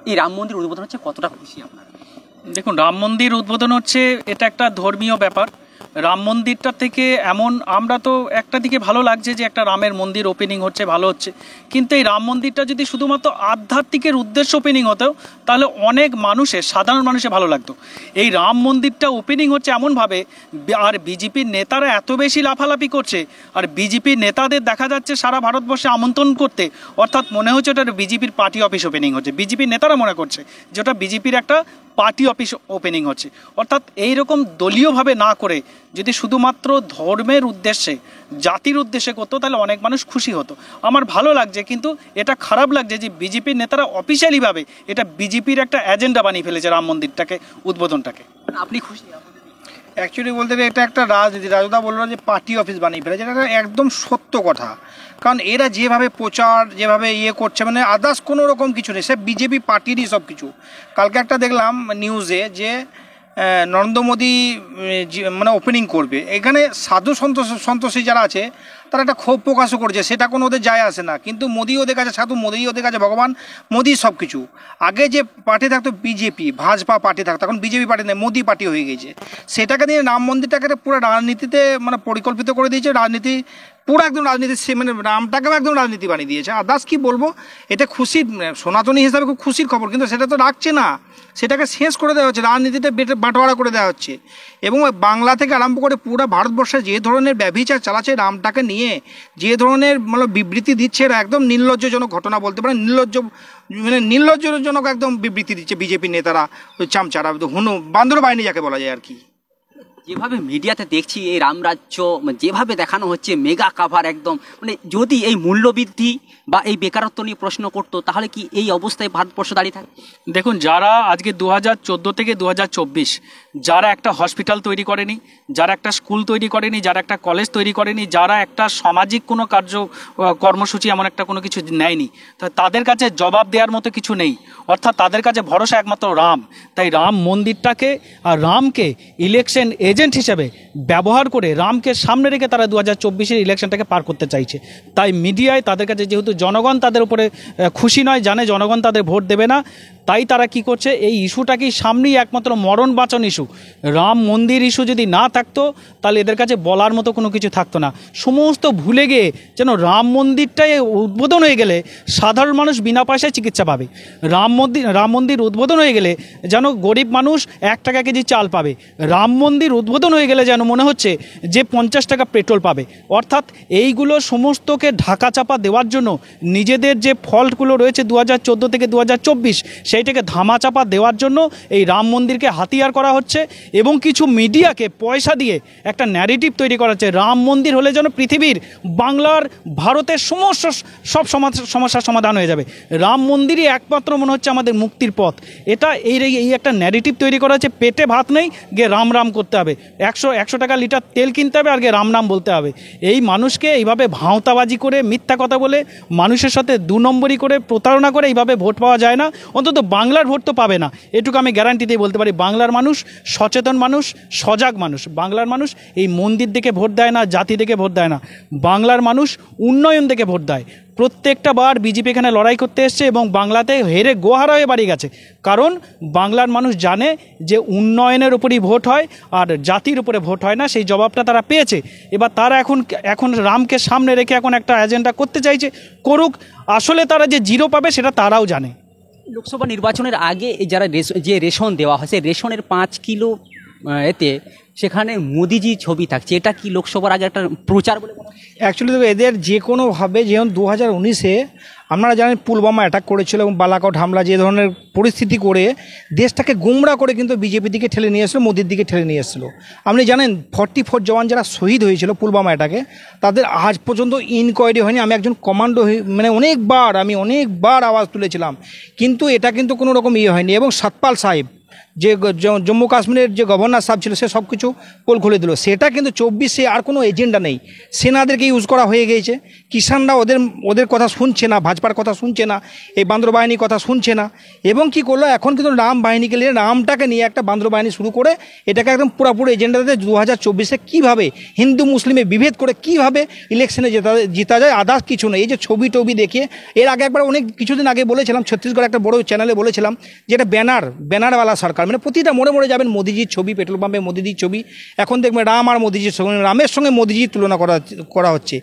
এই রাম মন্দির উদ্বোধন হচ্ছে, কতটা খুশি আপনারা? দেখুন, রাম মন্দির উদ্বোধন হচ্ছে, এটা একটা ধর্মীয় ব্যাপার। রাম মন্দিরটা থেকে এমন আমরা তো একটা দিকে ভালো লাগছে যে একটা রামের মন্দির ওপেনিং হচ্ছে, ভালো হচ্ছে, কিন্তু এই রাম মন্দিরটা যদি শুধুমাত্র আধ্যাত্মিকের উদ্দেশ্য ওপেনিং হতো তাহলে অনেক মানুষের, সাধারণ মানুষের ভালো লাগতো। এই রাম মন্দিরটা ওপেনিং হচ্ছে এমনভাবে, আর বিজেপির নেতারা এত বেশি লাফালাফি করছে, আর বিজেপির নেতাদের দেখা যাচ্ছে সারা ভারতবর্ষে আমন্ত্রণ করতে, অর্থাৎ মনে হচ্ছে ওটা বিজেপির পার্টি অফিস ওপেনিং হচ্ছে। বিজেপির নেতারা মনে করছে যে ওটা বিজেপির একটা পার্টি অফিস ওপেনিং হচ্ছে। অর্থাৎ এইরকম দলীয়ভাবে না করে যদি শুধুমাত্র ধর্মের উদ্দেশ্যে, জাতির উদ্দেশ্যে করতো তাহলে অনেক মানুষ খুশি হতো। আমার ভালো লাগছে, কিন্তু এটা খারাপ লাগছে যে বিজেপির নেতারা অফিসিয়ালিভাবে এটা বিজেপির একটা এজেন্ডা বানিয়ে ফেলেছে রাম মন্দিরটাকে, উদ্বোধনটাকে। আপনি খুশি? অ্যাকচুয়ালি বলতে গেলে এটা একটা রাজনীতি। রাজুদা বললো যে পার্টি অফিস বানিয়ে ফেলেছে, এটা একদম সত্য কথা। কারণ এরা যেভাবে প্রচার, যেভাবে করছে, মানে আদার্স কোনো রকম কিছু নেই, সে বিজেপি পার্টিরই সব কিছু। কালকে একটা দেখলাম নিউজে যে নরেন্দ্র মোদী মানে ওপেনিং করবে, এখানে সাধু সন্তোষী যারা আছে তারা একটা ক্ষোভ প্রকাশও করছে, সেটা কোনো ওদের যায় আসে না। কিন্তু মোদী ওদের কাছে সাধু, মোদী ওদের কাছে ভগবান, মোদী সব কিছু। আগে যে পার্টি থাকতো বিজেপি, ভাজপা পার্টি থাকতো, এখন বিজেপি পার্টি নেই, মোদী পার্টি হয়ে গেছে। সেটাকে নিয়ে রাম মন্দিরটাকে পুরো রাজনীতিতে মানে পরিকল্পিত করে দিয়েছে। রাজনীতি পুরো একদম রাজনীতি, মানে রামটাকেও একদম রাজনীতি বানিয়ে দিয়েছে। আদার্স কি বলবো, এটা খুশির, সনাতনী হিসাবে খুব খুশির খবর, কিন্তু সেটা তো রাখছে না, সেটাকে শেষ করে দেওয়া হচ্ছে, রাজনীতিতে বাঁটোয়ারা করে দেওয়া হচ্ছে। এবং বাংলা থেকে আরম্ভ করে পুরো ভারতবর্ষে যে ধরনের ব্যভিচার চালাচ্ছে রামটাকে নিয়ে, যে ধরনের মানে বিবৃতি দিচ্ছে, এরা একদম নির্লজ্জজনক ঘটনা বলতে পারে, নির্লজ্জজনক একদম বিবৃতি দিচ্ছে বিজেপি নেতারা, ওই চামচারা, বান্দর বাহিনী যাকে বলা যায় আর কি। যেভাবে মিডিয়াতে দেখছি এই রামরাজ্য যেভাবে দেখানো হচ্ছে, মেগা কাভার একদম, মানে যদি এই মূল্যবৃদ্ধি বা এই বেকারত্ব নিয়ে প্রশ্ন করতো তাহলে কি এই অবস্থায় ভারতবর্ষ দাঁড়িয়ে থাকে? দেখুন, যারা আজকে 2014 থেকে 2024 যারা একটা হসপিটাল তৈরি করেনি, যারা একটা স্কুল তৈরি করেনি, যারা একটা কলেজ তৈরি করেনি, যারা একটা সামাজিক কোনো কর্মসূচি এমন একটা কোনো কিছু নেয়নি, তাদের কাছে জবাব দেওয়ার মতো কিছু নেই। অর্থাৎ তাদের কাছে ভরসা একমাত্র রাম। তাই রাম মন্দিরটাকে আর রামকে ইলেকশন এজেন্ট হিসেবে ব্যবহার করে, রামকে সামনে রেখে তারা 2024-এর ইলেকশনটাকে পার করতে চাইছে। তাই মিডিয়ায় তাদের কাছে, যেহেতু জনগণ তাদের উপরে খুশি নয়, জানে জনগণ তাদের ভোট দেবে না, তাই তারা কি করছে, এই ইস্যুটাকেই সামনেই একমাত্র মরণ বাঁচন ইস্যু। রাম মন্দির ইস্যু যদি না থাকতো তাহলে এদের কাছে বলার মতো কোনো কিছু থাকতো না। সমস্ত ভুলে গিয়ে যেন রাম মন্দিরটাই উদ্বোধন হয়ে গেলে সাধারণ মানুষ বিনা পয়সায় চিকিৎসা পাবে। রাম মন্দির উদ্বোধন হয়ে গেলে যেন গরিব মানুষ 1 টাকা কেজি চাল পাবে। রাম মন্দির উদ্বোধন হয়ে গেলে যেন মনে হচ্ছে যে 50 টাকা পেট্রোল পাবে। অর্থাৎ এইগুলো সমস্তকে ঢাকা চাপা দেওয়ার জন্য নিজেদের যে ফল্টগুলো রয়েছে 2014 থেকে 2024, সেইটাকে ধামাচাপা দেওয়ার জন্য এই রাম মন্দিরকে হাতিয়ার করা হচ্ছে। এবং কিছু মিডিয়াকে পয়সা দিয়ে একটা ন্যারেটিভ তৈরি করা হচ্ছে, রাম মন্দির হলে যেন পৃথিবীর, বাংলার, ভারতের সব সমস্যার সমাধান হয়ে যাবে। রাম মন্দিরই একমাত্র মনে হচ্ছে আমাদের মুক্তির পথ। এটা এই একটা ন্যারেটিভ তৈরি করা হচ্ছে। পেটে ভাত নেই, গিয়ে রাম রাম করতে হবে, 100 টাকা লিটার তেল কিনতে হবে, আর গিয়ে রাম নাম বলতে হবে। এই মানুষকে এইভাবে ভাঁওতাবাজি করে, মিথ্যা কথা বলে, মানুষের সাথে 2 নম্বরই করে, প্রতারণা করে এইভাবে ভোট পাওয়া যায় না। অন্তত বাংলার ভোট তো পাবে না, এটুকু আমি গ্যারান্টি দিয়ে বলতে পারি। বাংলার মানুষ সচেতন মানুষ, সজাগ মানুষ। বাংলার মানুষ এই মন্দির দেখে ভোট দেয় না, জাতি দেখে ভোট দেয় না। বাংলার মানুষ উন্নয়ন দেখে ভোট দেয়। প্রত্যেকটা বার বিজেপি এখানে লড়াই করতে এসছে এবং বাংলাতে হেরে গোহারা হয়ে বাড়ি গেছে। কারণ বাংলার মানুষ জানে যে উন্নয়নের উপরই ভোট হয় আর জাতির উপরে ভোট হয় না। সেই জবাবটা তারা পেয়েছে। এবার তারা এখন রামকে সামনে রেখে এখন একটা এজেন্ডা করতে চাইছে, করুক। আসলে তারা যে জিরো পাবে সেটা তারাও জানে। লোকসভা নির্বাচনের আগে যারা যে রেশন দেওয়া হয়, সেই রেশনের 5 কিলো এতে সেখানে মোদিজি ছবি থাকছে, এটা কি লোকসভার আগে একটা প্রচার বলে মনে হয়? অ্যাকচুয়ালি তো এদের যে কোনোভাবে, যেমন 2019-এ আপনারা জানেন পুলওয়ামা অ্যাটাক করেছিল এবং বালাকোট হামলা, যে ধরনের পরিস্থিতি করে দেশটাকে গুমরা করে কিন্তু বিজেপির দিকে ঠেলে নিয়ে এসেছিলো, মোদির দিকে ঠেলে নিয়ে এসেছিলো। আপনি জানেন 44 জওয়ান যারা শহীদ হয়েছিল পুলওয়ামা অ্যাটাকে, তাদের আজ পর্যন্ত ইনকোয়ারি হয়নি। আমি একজন কমান্ডো, মানে অনেকবার আওয়াজ তুলেছিলাম, কিন্তু এটা কিন্তু কোনো রকম হয়নি। এবং সতপাল সাহেব যে জম্মু কাশ্মীরের যে গভর্নর সাহেব ছিল সে সব কিছু পোল খুলে দিল। সেটা কিন্তু 24-এ আর কোনো এজেন্ডা নেই, সেনাদেরকে ইউজ করা হয়ে গিয়েছে। কিষানরা ওদের কথা শুনছে না, ভাজপার কথা শুনছে না, এই বান্দর বাহিনীর কথা শুনছে না। এবং কি করলো, এখন কিন্তু রাম বাহিনীকে নিয়ে, রামটাকে নিয়ে একটা বান্দর বাহিনী শুরু করে এটাকে একদম পুরোপুরি এজেন্ডাতে 2024-এ কীভাবে হিন্দু মুসলিমে বিভেদ করে কীভাবে ইলেকশনে জিতা যায়, আদার্স কিছু নেই। এই যে ছবি টবি দেখিয়ে, এর আগে একবার অনেক কিছুদিন আগে বলেছিলাম, ছত্তিশগড় একটা বড় চ্যানেলে বলেছিলাম যে এটা ব্যানারওয়ালা সরকার, মানে প্রতিটা মোড়ে মোড়ে যাবেন মোদিজির ছবি, পেট্রোল পাম্পে মোদিজির ছবি। এখন দেখবেন রাম আর মোদিজির সঙ্গে, রামের সঙ্গে মোদিজির তুলনা করা হচ্ছে।